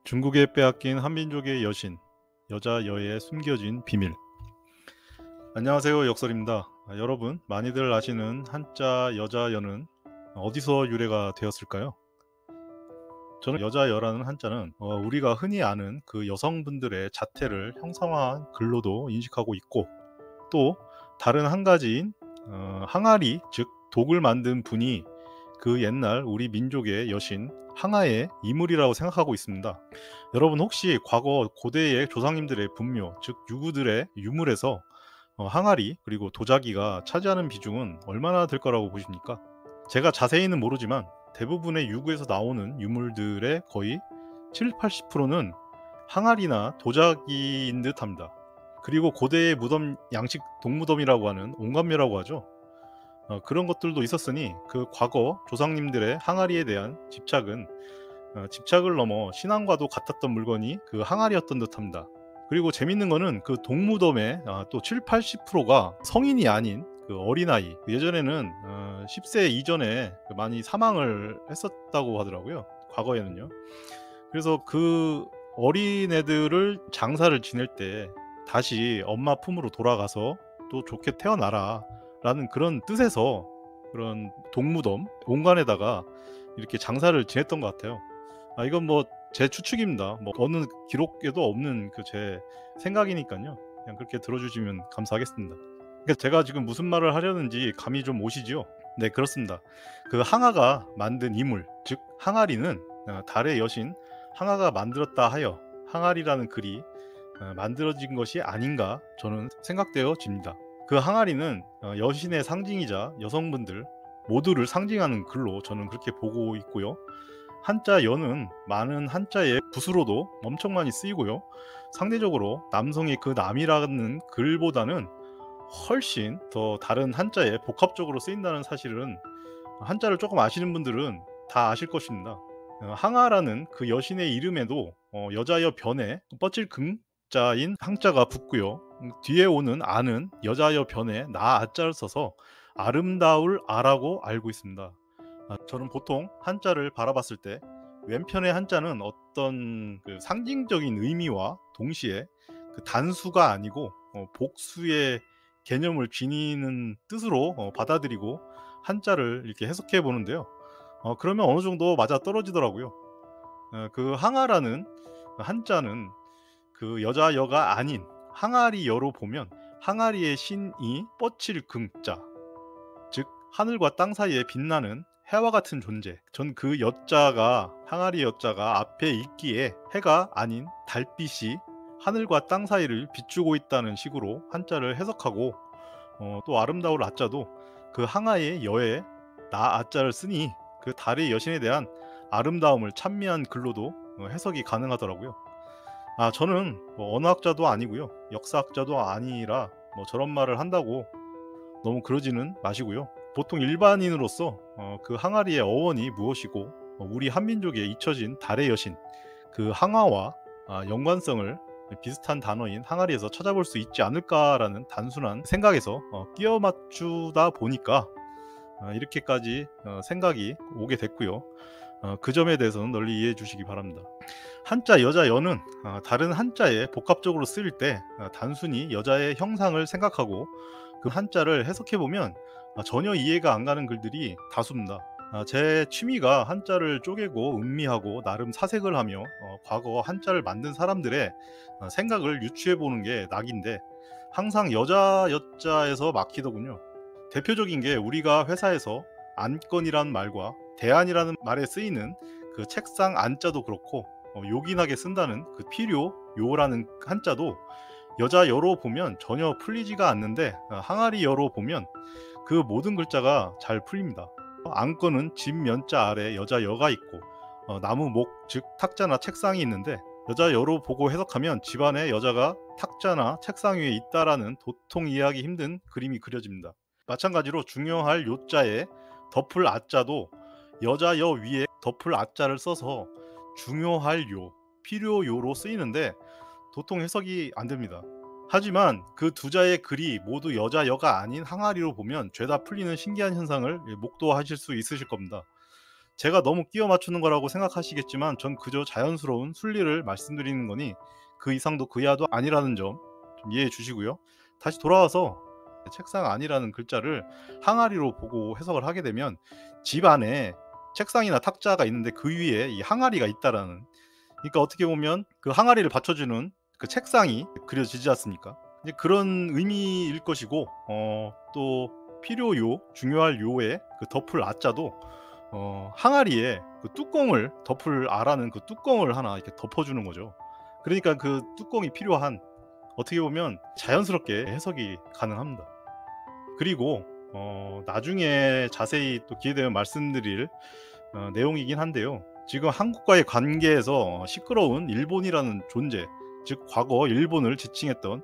중국에 빼앗긴 한민족의 여신, 여자 여의 숨겨진 비밀. 안녕하세요, 역설입니다. 여러분, 많이들 아시는 한자 여자 여는 어디서 유래가 되었을까요? 저는 여자 여라는 한자는 우리가 흔히 아는 그 여성분들의 자태를 형상화한 글로도 인식하고 있고, 또 다른 한 가지인 항아리, 즉 독을 만든 분이 그 옛날 우리 민족의 여신 항아의 이물이라고 생각하고 있습니다. 여러분, 혹시 과거 고대의 조상님들의 분묘, 즉 유구들의 유물에서 항아리 그리고 도자기가 차지하는 비중은 얼마나 될 거라고 보십니까? 제가 자세히는 모르지만 대부분의 유구에서 나오는 유물들의 거의 70~80%는 항아리나 도자기인 듯합니다. 그리고 고대의 무덤 양식 동무덤이라고 하는 온감묘라고 하죠. 그런 것들도 있었으니 그 과거 조상님들의 항아리에 대한 집착은 집착을 넘어 신앙과도 같았던 물건이 그 항아리였던 듯합니다. 그리고 재밌는 거는 그 동무덤의 또 70~80%가 성인이 아닌 그 어린아이, 예전에는 10세 이전에 많이 사망을 했었다고 하더라고요, 과거에는요. 그래서 그 어린애들을 장사를 지낼 때 다시 엄마 품으로 돌아가서 또 좋게 태어나라 라는 그런 뜻에서 그런 동무덤 온관에다가 이렇게 장사를 지냈던 것 같아요. 이건 뭐 제 추측입니다. 뭐 어느 기록에도 없는 그 제 생각이니까요, 그냥 그렇게 들어주시면 감사하겠습니다. 그러니까 제가 지금 무슨 말을 하려는지 감이 좀 오시지요? 네, 그렇습니다. 그 항아가 만든 이물, 즉 항아리는 달의 여신 항아가 만들었다 하여 항아리라는 글이 만들어진 것이 아닌가 저는 생각되어집니다. 그 항아리는 여신의 상징이자 여성분들 모두를 상징하는 글로 저는 그렇게 보고 있고요. 한자 여는 많은 한자의 붓으로도 엄청 많이 쓰이고요. 상대적으로 남성의 그 남이라는 글보다는 훨씬 더 다른 한자에 복합적으로 쓰인다는 사실은 한자를 조금 아시는 분들은 다 아실 것입니다. 항아라는 그 여신의 이름에도 여자여 변에 뻗질 금자인 항자가 붙고요. 뒤에 오는 아는 여자여 변에 나 아자를 써서 아름다울 아라고 알고 있습니다. 저는 보통 한자를 바라봤을 때 왼편의 한자는 어떤 그 상징적인 의미와 동시에 그 단수가 아니고 복수의 개념을 지니는 뜻으로 받아들이고 한자를 이렇게 해석해 보는데요. 그러면 어느 정도 맞아 떨어지더라고요. 그 항아라는 한자는 그 여자 여가 아닌 항아리 여로 보면 항아리의 신이 뻗칠 금자, 즉 하늘과 땅 사이에 빛나는 해와 같은 존재. 전 그 여자가 항아리 여자가 앞에 있기에 해가 아닌 달빛이 하늘과 땅 사이를 비추고 있다는 식으로 한자를 해석하고, 또 아름다울 아자도 그 항아의 여에 나 아자를 쓰니 그 달의 여신에 대한 아름다움을 찬미한 글로도 해석이 가능하더라고요. 저는 뭐 언어학자도 아니고요, 역사학자도 아니라 뭐 저런 말을 한다고 너무 그러지는 마시고요. 보통 일반인으로서 그 항아리의 어원이 무엇이고 우리 한민족에 잊혀진 달의 여신 그 항아와 연관성을 비슷한 단어인 항아리에서 찾아볼 수 있지 않을까라는 단순한 생각에서 끼워 맞추다 보니까 이렇게까지 생각이 오게 됐고요. 그 점에 대해서는 널리 이해해 주시기 바랍니다. 한자 여자 여는 다른 한자에 복합적으로 쓰일 때 단순히 여자의 형상을 생각하고 그 한자를 해석해 보면 전혀 이해가 안 가는 글들이 다수입니다. 제 취미가 한자를 쪼개고 음미하고 나름 사색을 하며 과거 한자를 만든 사람들의 생각을 유추해 보는 게 낙인데 항상 여자 여자에서 막히더군요. 대표적인 게 우리가 회사에서 안건이라는 말과 대안이라는 말에 쓰이는 그 책상 안자도 그렇고 요긴하게 쓴다는 그 필요 요라는 한자도 여자 여로 보면 전혀 풀리지가 않는데 항아리 여로 보면 그 모든 글자가 잘 풀립니다. 안건은 집 면자 아래 여자 여가 있고 나무 목 즉 탁자나 책상이 있는데 여자 여로 보고 해석하면 집안에 여자가 탁자나 책상 위에 있다라는 도통 이해하기 힘든 그림이 그려집니다. 마찬가지로 중요할 요자에 덮을 아자도 여자 여 위에 덮을 아자를 써서 중요할 요, 필요 요로 쓰이는데 도통 해석이 안 됩니다. 하지만 그 두 자의 글이 모두 여자 여가 아닌 항아리로 보면 죄다 풀리는 신기한 현상을 목도하실 수 있으실 겁니다. 제가 너무 끼워 맞추는 거라고 생각하시겠지만 전 그저 자연스러운 순리를 말씀드리는 거니 그 이상도 그 이하도 아니라는 점 좀 이해해 주시고요. 다시 돌아와서 책상 안이라는 글자를 항아리로 보고 해석을 하게 되면 집 안에 책상이나 탁자가 있는데 그 위에 이 항아리가 있다라는, 그러니까 어떻게 보면 그 항아리를 받쳐주는 그 책상이 그려지지 않습니까? 이제 그런 의미일 것이고, 또 필요요, 중요할 요에 그 덮을 아자도 항아리에 그 뚜껑을 덮을 아라는 그 뚜껑을 하나 이렇게 덮어주는 거죠. 그러니까 그 뚜껑이 필요한, 어떻게 보면 자연스럽게 해석이 가능합니다. 그리고 나중에 자세히 또 기회 되면 말씀드릴 내용이긴 한데요. 지금 한국과의 관계에서 시끄러운 일본이라는 존재, 즉 과거 일본을 지칭했던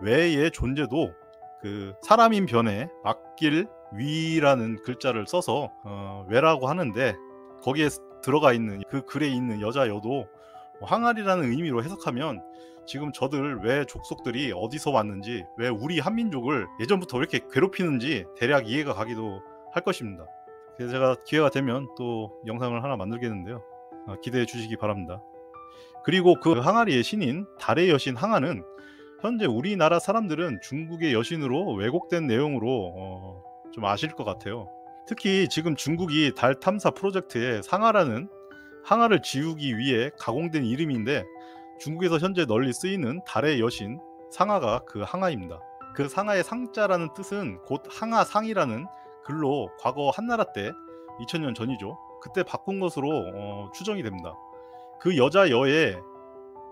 외의 존재도 그 사람인 변에 맡길 위라는 글자를 써서 외라고 하는데, 거기에 들어가 있는 그 글에 있는 여자 여도 항아리라는 의미로 해석하면 지금 저들 외 족속들이 어디서 왔는지, 왜 우리 한민족을 예전부터 왜 이렇게 괴롭히는지 대략 이해가 가기도 할 것입니다. 그래서 제가 기회가 되면 또 영상을 하나 만들겠는데요. 기대해 주시기 바랍니다. 그리고 그 항아리의 신인 달의 여신 항아는 현재 우리나라 사람들은 중국의 여신으로 왜곡된 내용으로 좀 아실 것 같아요. 특히 지금 중국이 달 탐사 프로젝트에 항아를 지우기 위해 가공된 이름인데, 중국에서 현재 널리 쓰이는 달의 여신 상아가 그 항아입니다. 그 상아의 상자라는 뜻은 곧 항아상이라는 글로 과거 한나라 때 2000년 전이죠. 그때 바꾼 것으로 추정이 됩니다. 그 여자 여에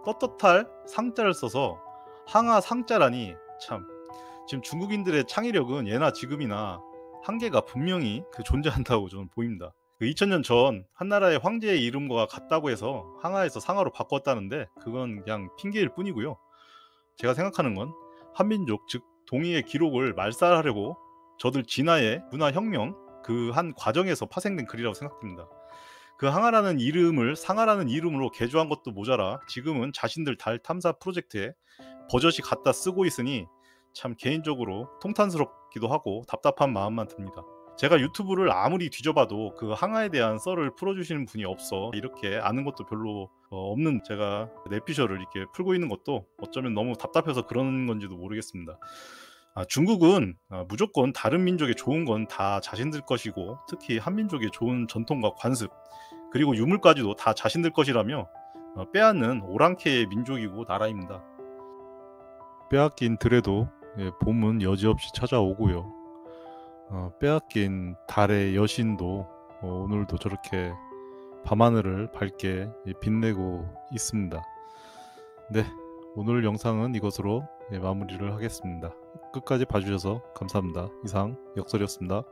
떳떳할 상자를 써서 항아상자라니, 참 지금 중국인들의 창의력은 예나 지금이나 한계가 분명히 존재한다고 저는 보입니다. 그 2000년 전 한나라의 황제의 이름과 같다고 해서 항아에서 상아로 바꿨다는데 그건 그냥 핑계일 뿐이고요. 제가 생각하는 건 한민족, 즉 동이의 기록을 말살하려고 저들 진화의 문화혁명 그 한 과정에서 파생된 글이라고 생각됩니다. 그 항아라는 이름을 상아라는 이름으로 개조한 것도 모자라 지금은 자신들 달 탐사 프로젝트에 버젓이 갖다 쓰고 있으니 참 개인적으로 통탄스럽기도 하고 답답한 마음만 듭니다. 제가 유튜브를 아무리 뒤져봐도 그 항아에 대한 썰을 풀어주시는 분이 없어 이렇게 아는 것도 별로 없는 제가 내피셜을 이렇게 풀고 있는 것도 어쩌면 너무 답답해서 그런 건지도 모르겠습니다. 중국은 무조건 다른 민족의 좋은 건 다 자신들 것이고, 특히 한민족의 좋은 전통과 관습 그리고 유물까지도 다 자신들 것이라며 빼앗는 오랑캐의 민족이고 나라입니다. 빼앗긴 들에도 봄은 여지없이 찾아오고요. 빼앗긴 달의 여신도 오늘도 저렇게 밤하늘을 밝게 빛내고 있습니다. 네, 오늘 영상은 이것으로 마무리를 하겠습니다. 끝까지 봐주셔서 감사합니다. 이상 역설이었습니다.